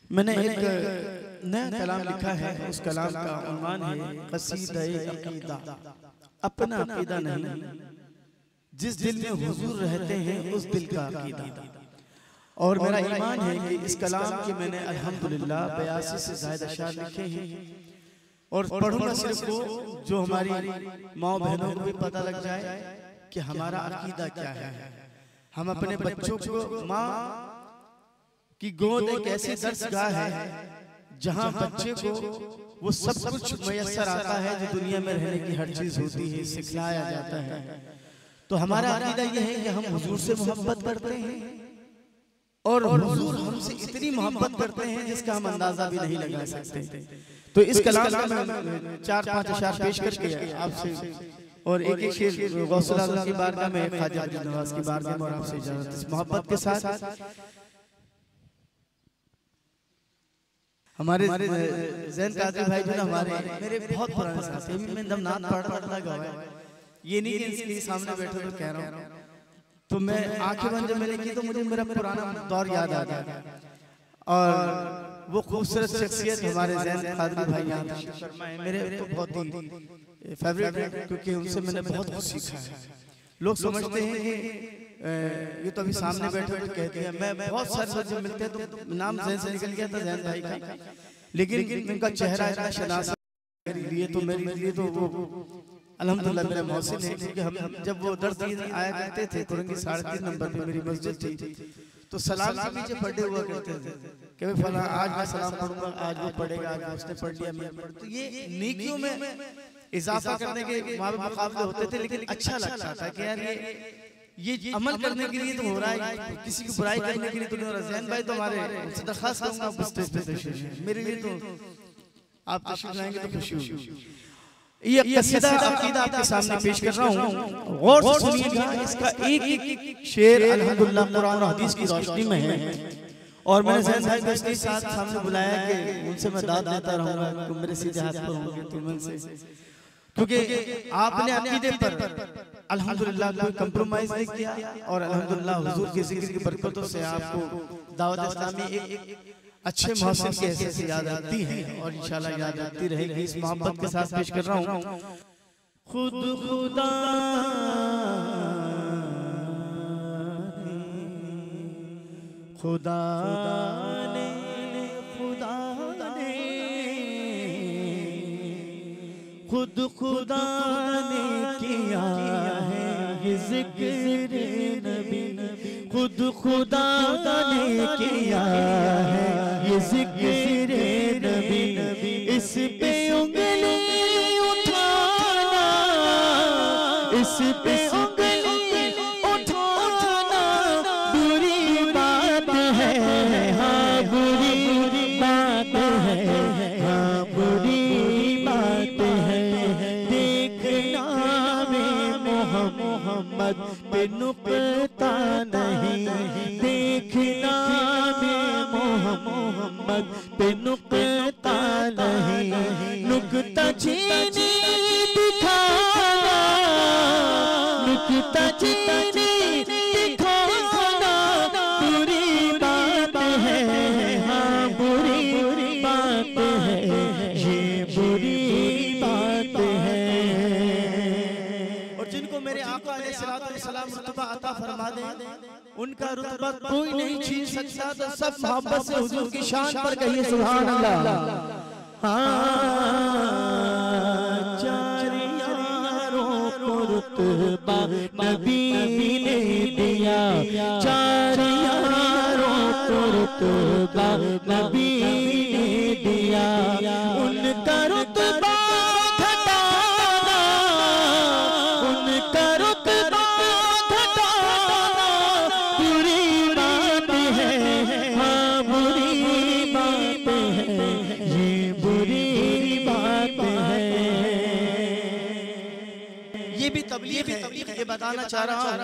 मैंने एक नया कलाम लिखा है। उस कलाम का उन्वान है क़सीदा-ए अक़ीदा। अपना अक़ीदा नहीं, जिस दिल में हुजूर रहते हैं उस दिल का अक़ीदा। और मेरा ईमान है कि इस कलाम के मैंने अल्हम्दुलिल्लाह 82 से ज़्यादा अशआर लिखे हैं और पढ़ूंगा सिर्फ वो जो हमारी माँ बहनों को भी पता लग जाए कि हमारा अक़ीदा क्या है। हम अपने बच्चों को, माँ की गोद एक ऐसी दर्सगाह है जहाँ बच्चे को वो सब कुछ मयस्सर आता है जो दुनिया में रहने की हर चीज होती है, सिखलाया जाता है। तो हमारा अक़ीदा ये है कि हम हुजूर से मोहब्बत करते हैं और हुजूर हमसे इतनी मोहब्बत करते हैं जिसका हम अंदाजा भी नहीं लगा सकते। तो इस कलाम का मैं 4-5 अशआर पेश करके आपसे और एक शेर गौसुल आज़म की बारगाह में, ख्वाजा अब्दुल नवाज की बारगाह में और आपसे इजाजत इस मोहब्बत के साथ। हमारे ज़ैन कादरी भाई जो ना हमारे मेरे बहुत पुराने साथी, अभी मैं दम नात पढ़ लगा हुआ है, ये नहीं कि इसके सामने बैठे तो कह रहा हूँ। तो मैं आंखें बंद जब मैंने की तो मुझे मेरा पुराना दौर याद आ गया और वो खूबसूरत शख्सियत हमारे ज़ैन कादरी भाई यहाँ तशरीफ़ फरमाए, मेरे तो बहुत ही फेवरेट है क्योंकि उनसे मैंने बहुत कुछ सीखा है। लोग समझते हैं कि ये तो अभी सामने बैठे तो कहते हैं, मैं बहुत सारे लोग जब मिलते हैं तो नाम ज़ैन से निकल गया था ज़ैन भाई का, लेकिन उनका चेहरा इतना शनासा मेरे लिए, तो मेरे लिए तो वो अल्हम्दुलिल्लाह मेरा मौसिन है। क्योंकि हम जब वो दर्स देने आया करते थे कुरंगी 3.5 नंबर पे मेरी मस्जिद थी, तो सलाम के पीछे पढ़े हुआ करते थे कि भाई फला आज मैं सलाम पढ़ूंगा, आज वो पढ़ेगा, आज उसने पढ़ लिया मैं पढ़। तो ये नेकियों में इजाफा करने के वहाँ पे मुकाबले होते थे, लेकिन अच्छा लगता था कि यार ये अमल करने के लिए तो हो रहा है, किसी की बुराई करने के लिए तो नहीं हो रहा। ज़ैन भाई तो हमारे उनसे दरख्वास्त करूंगा आप स्टेज पे तशरीफ लाएं, मेरे लिए तो आप तशरीफ लाएंगे तो खुशी होगी। ये क़सीदा अक़ीदा आपके सामने पेश कर रहा हूँ, गौर से सुनिएगा। इसका एक एक शेर अल्हम्दुलिल्लाह कुरान और हदीस की रोशनी में है और मैंने ज़ैन भाई को इसके साथ सामने बुलाया कि उनसे मैं दाद देता रहूँगा, तुम मेरे सीधे हाथ पर होंगे तुम उनसे, क्योंकि आपने अक़ीदे पर अल्हम्दुलिल्लाह कोई कंप्रोमाइज नहीं किया और अल्हम्दुलिल्लाह हुजूर के ज़िक्र की बरकतों से आपको दावत इस्लामी एक अच्छे मौसम की हैसियत से याद आती है और इंशाल्लाह याद आती रहेगी। इस मोहब्बत के साथ पेश कर रहा हूँ। खुद खुदा खुदा ने खुद खुदा ने किया है ये ज़िक्र नबी, खुद खुदा ने किया है ये ज़िक्र नबी, इस पे उंगली उठाना, इस पे उंगली उठाना बुरी बात है, हाँ बुरी बात है, हाँ बुरी बात है। देखना में मोहम्मद पे नुक्ता नहीं, देखना में मोहम्मद पे नुक्ता नहीं, नुक्ता चीनी दिखाना, नुक्ता चीनी दिखाना बुरी बात है, हाँ बुरी बात है, ये बुरी बात है। और जिनको मेरे आका अलैहिस्सलाम रुतबा अता फरमा दे, उनका रुतबा कोई नहीं छीन सकता। तो सब मोहब्बत से हुजूर की शान पर कहिए सुभान अल्लाह। चार यारों को रुतबा नबी ने दिया, चार यारों को रुतबा नबी ने दिया, उनका रुतबा घटाना, उनका रुतबा घटाना बुरी बात है, हाँ बुरी बात है, ये बुरी बात है। ये भी तबलीग है, ये बताना चाह रहा हूँ।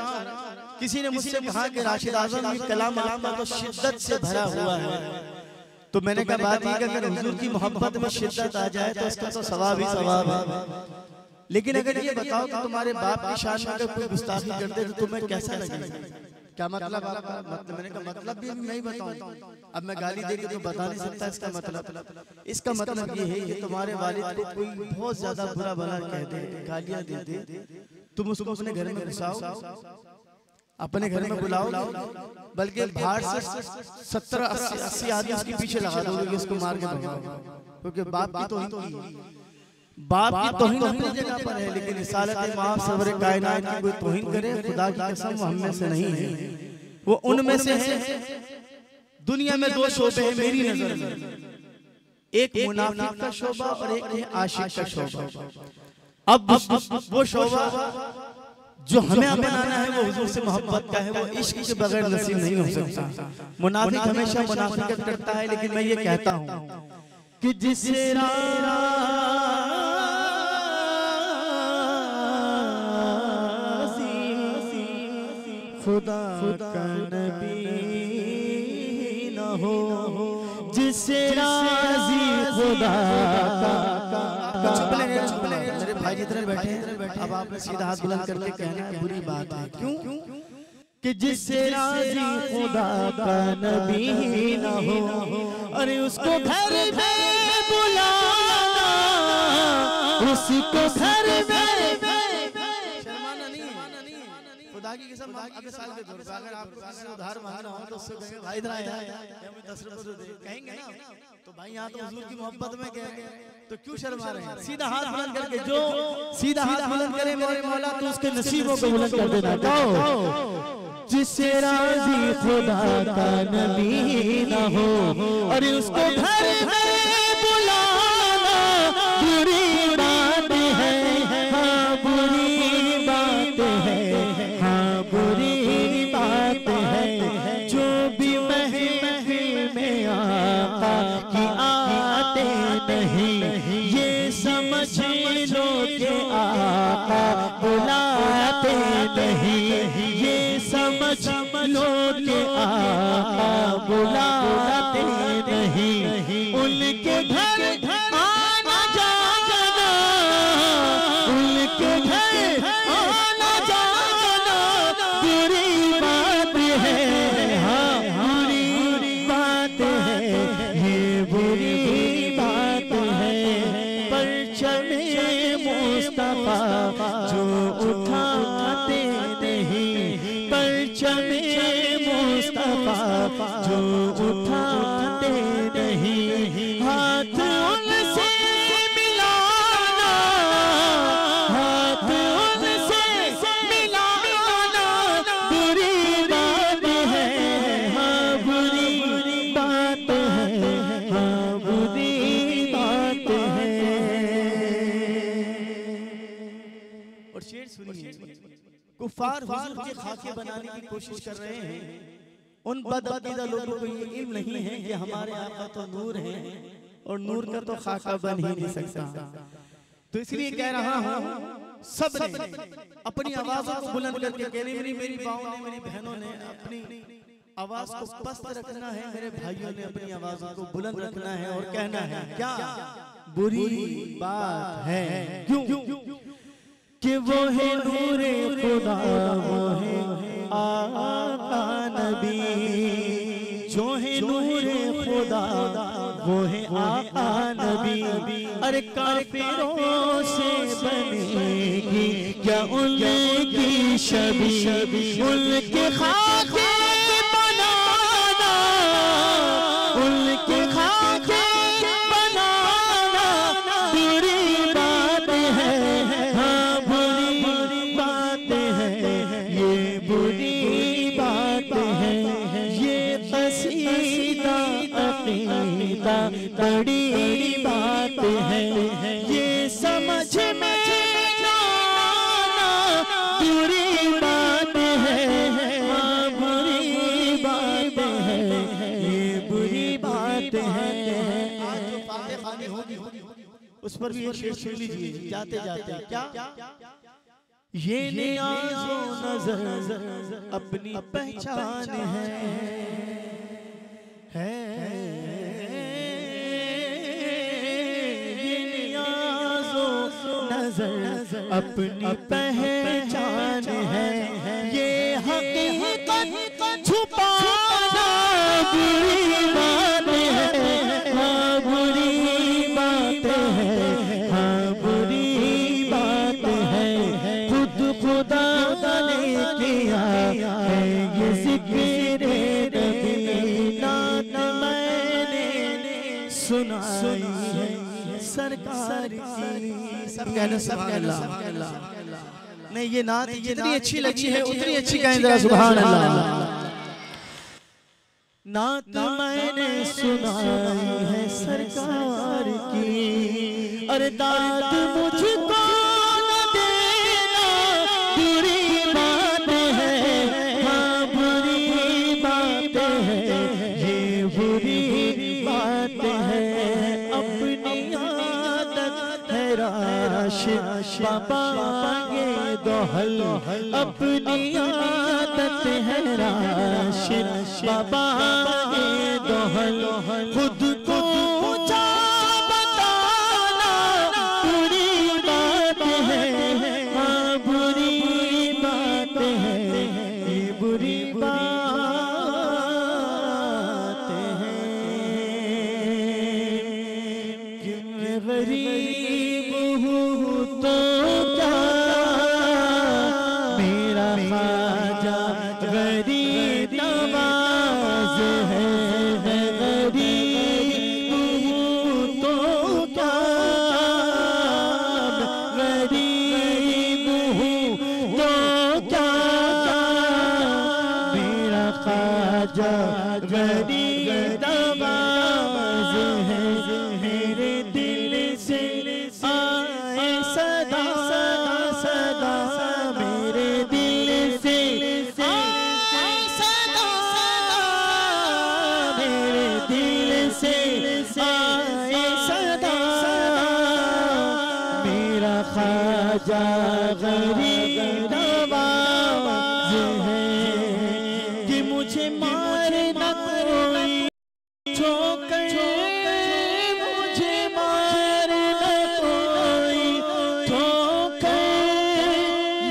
किसी ने मुझसे कहा कि राशिद आज़म ये कलाम आपका तो शिद्दत से भरा हुआ है, तो मैंने कहा बात ये कि अगर हुजूर की मोहब्बत में शिद्दत आ जाए तो इसका तो सवाब ही सवाब है, लेकिन अगर ये बताओ कि तुम्हारे बाप की शान में अगर कोई गुस्ताखी करते तो तुम्हें कैसा लगेगा? क्या मतलब आपका? मतलब मैंने कहा मतलब भी नहीं बताऊं। अब मैं गाली दे के तो बता नहीं सकता इसका मतलब। इसका मतलब ये है कि तुम्हारे वालिद को कोई बहुत ज्यादा बुरा भला कह दे, गालियां दे दे, तुम उसको अपने घर में घुसाओ, अपने घर में बुलाओ, बल्कि बाहर से 70-80 आदमी उसके पीछे लगा दोगे कि उसको मार के भगाओ, क्योंकि बाप की तौहीन अपनी जगह पर है, लेकिन रिसालत माँ सरवर कायनात की कोई तौहीन करे, खुदा की कसम वो हम में से नहीं है, वो उनमें से है। दुनिया में दो शोबे हैं मेरी नजर में, एक मुनाफिक का शोबा और एक है आशिक का शोबा। अब वो शोबा जो हमें अपनाना है वो हुजूर से मोहब्बत का है, वो इश्क के बगैर नसीब नहीं हो सकता। मुनाफिक हमेशा मुनाफिकत करता है, लेकिन मैं ये कहता हूँ कि जिसे खुदा का नबी न हो, जिसे राजी खुदा का। चुप ले मेरे भाई जितने बैठे हैं, अब आपने सीधा हाथ बुलंद करके कहना बुरी बात है। क्यों? कि जिसे राजी खुदा का नबी न हो, अरे उसको घर में बुलाना, उसको घर में खुदा की कसम अगले साल के दौर पे अगर आपको किसी से उधार मांगना हो तो उससे कहेंगे भाई इधर आया या मुझे 10 रुपए दे, कहेंगे ना तो भाई यहाँ तो हुजूर की मोहब्बत में कह रहे हैं, तो क्यों शर्मा रहे हैं? सीधा हाथ बुलंद करके जो सीधा हाथ बुलंद करे मेरे मौला तो उसके नसीबों को बुलंद कर देना। कहो जिससे राजी खुदा का नबी न हो, और उसको घर में बुलाना बुरी बात है, हाँ बुरी बात है, हाँ बुरी बात है। जो भी महफिल में आका की आते नहीं, ये समझ लो कि आका बुलाते नहीं, ये समझ लो कि आका बुलाते नहीं। उनके घर आना जाना, उनके घर आना जाना बुरी बात है, हाँ बुरी बात है, ये बुरी बात है। परचमे मुस्तफा जो उठाते नहीं, परचमे मुस्तफा जो उठाते नहीं, हाथ उनसे मिलाना, हाथ उनसे मिलाना बुरी बात है, हाँ बुरी बात है, हाँ बुरी बात है। और शेर सुनिए, कुफार हुजूर के खाके बनाने की कोशिश कर रहे हैं। उन बदअकीदा लोगों को ये इल्म नहीं है कि हमारे आका तो नूर है और नूर का तो खाका बन ही नहीं सकता। तो इसलिए कह रहा हूँ सब ने अपनी आवाजों को बुलंद करके कहने, मेरी माओं ने, मेरी बहनों ने अपनी आवाज को पस्त रखना है, मेरे भाइयों ने अपनी आवाजों को बुलंद रखना है और कहना है क्या बुरी बात है। क्यों? कि वो है नूरे खुदा, वो है आका नबी, जो है नूरे खुदा वो है आका नबी। अरे काफिरों से बनेगी क्या उनकी शबी, उनके खाके बनाना, उनके खाके बनाना बुरी बात है, हाँ बुरी बात है, ये बुरी बात है। ये कसीदा अकीदा बड़ी बात है, ये समझ में लाना बुरी बात है, हाँ बुरी बात है, ये बुरी बात है। आज जो फातिहानी होगी उस पर भी एक शेर सुन लीजिए जाते जाते। क्या? ये नियाज़ो नज़र अपनी पहचान है, ये नियाज़ो नज़र अपनी पहचान है, ये हकीकत छुपाना बुरी बात है, हाँ बुरी बात है, हाँ बुरी बात है। खुद खुदा ने किया है ये ज़िक्र नबी, नात मैंने सुनाई है सरकार की। सब कहना सुभान अल्लाह। नहीं ये नात जितनी अच्छी लगी है उतनी अच्छी कहें जरा सुभान अल्लाह। नात मैंने सुनाई है सरकार की, अरे दाद मुझको न देना बुरी बात है, हाँ बुरी बात है, ये बुरी बात है। अपनी आदत है राशिद बाबा ये दोहल, अपनी आदत है राशिद बाबा ये दोहल। खुद को ऊंचा बताना बुरी बात है, हाँ बुरी बात है, ये बुरी बात है। कि गरीब हूँ तो क्या मेरा ख्वाजा गरीब नवाज है, गरीब हूँ तो क्या गरीब हूँ तो क्या मेरा ख्वाजा गरीब नवाज है। मेरे दिल से आए सदा सदा, मेरे दिल से आए सदा, मेरे दिल से आए सदा, मेरा ख्वाजा गरीब नवाज है। कि मुझे मार न कोई ठोकर, मुझे मार न कोई ठोकर,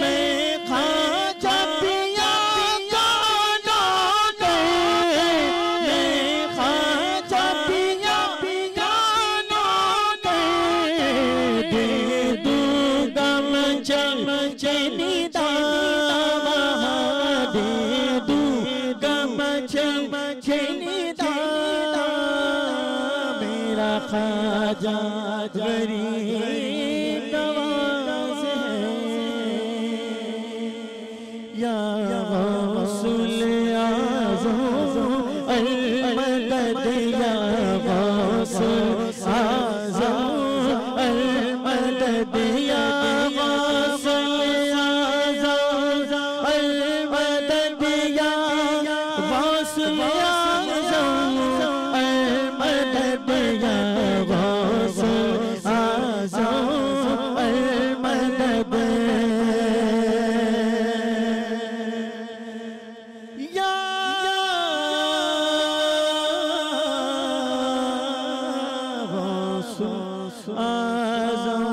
मैं ख्वाजा पिया का नौकर, मैं ख्वाजा पिया का नौकर। दे दूंगा मुझे निदान, दे दूंगा मुझे निदान, मेरा ख्वाजा गरीब नवाज है। या गौसुल आज़म अल मदद, या गौसुल आज़म अल मदद, या गौसुल आज़म अल मदद, या गौसुल आज़म अल मदद, या गौसुल आज़म अल मदद। या गौसुल आज़म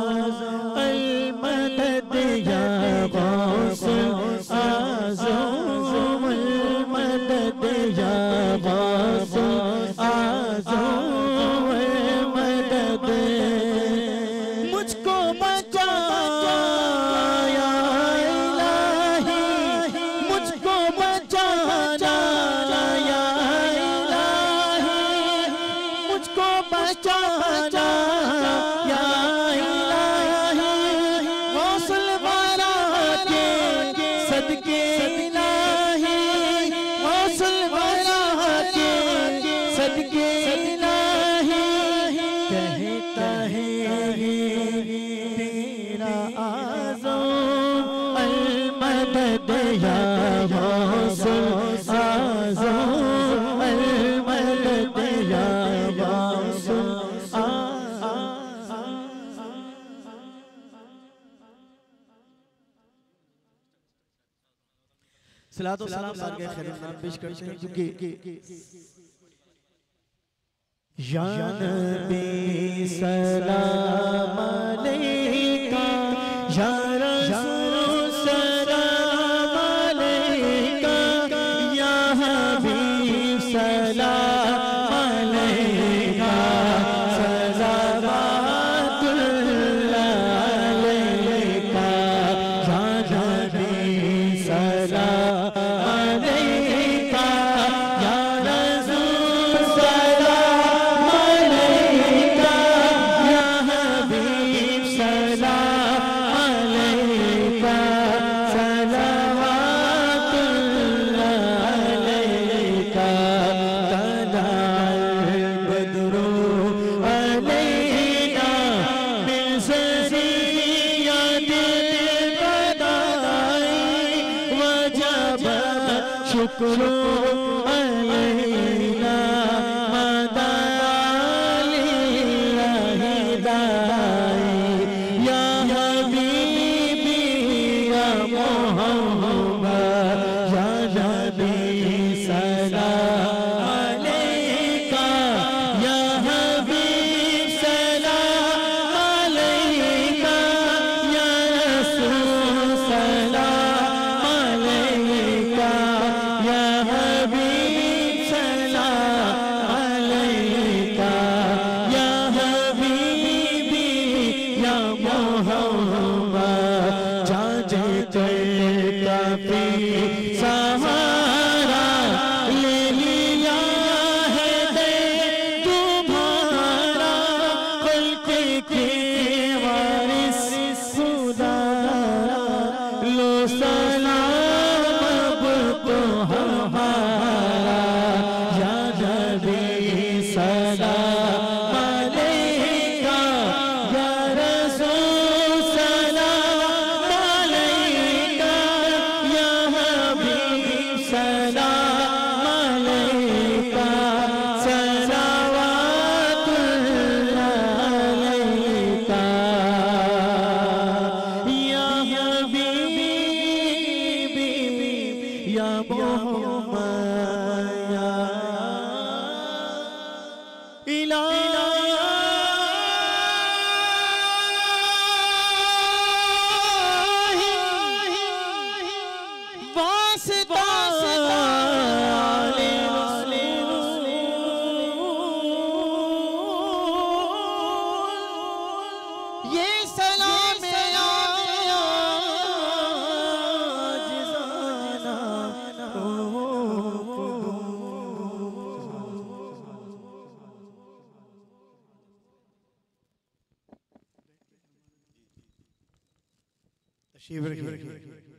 अल मदद, या गौसुल आज़म अल मदद, या गौसुल आज़म अल मदद। मुझको बचा या इलाही, मुझको बचाना या इलाही, मुझको बचाना या इलाही। गौसुल वाला के सदके इलाही, गौसुल वाला के सदके इलाही। कहता है ये तेरा आज़म अल मदद, या गौसुल आज़म अल मदद, या गौसुल सलात व सलाम सारगे खैर पेश करते हैं क्योंकि या नबी सलाम अलैका, या रसूल सलाम अलैका, शुक्र अलैना मदालिल्लाहि दाई या हबीबी या मोहम्मद या नबी सलाम अलैका या हबीब सलाम अलैका या रसूल सलाम अलैका या हबीब सलाम अलैका या हबीबी या मोहम्मद जाजे काफी सहारा ले लिया है दे तुम्हारा खल्क के वारिस खुदा लो सलाम अब तो हमारा या नबी सलाम अलैका या रसूल सलाम अलैका या हबीब सलाम अलैका सलावतुल्लाह अलैका या हबीबी या मोहम्मद या इलाही वास्ता ये सलाम मेरा जिजाना तशरीफ रखिए।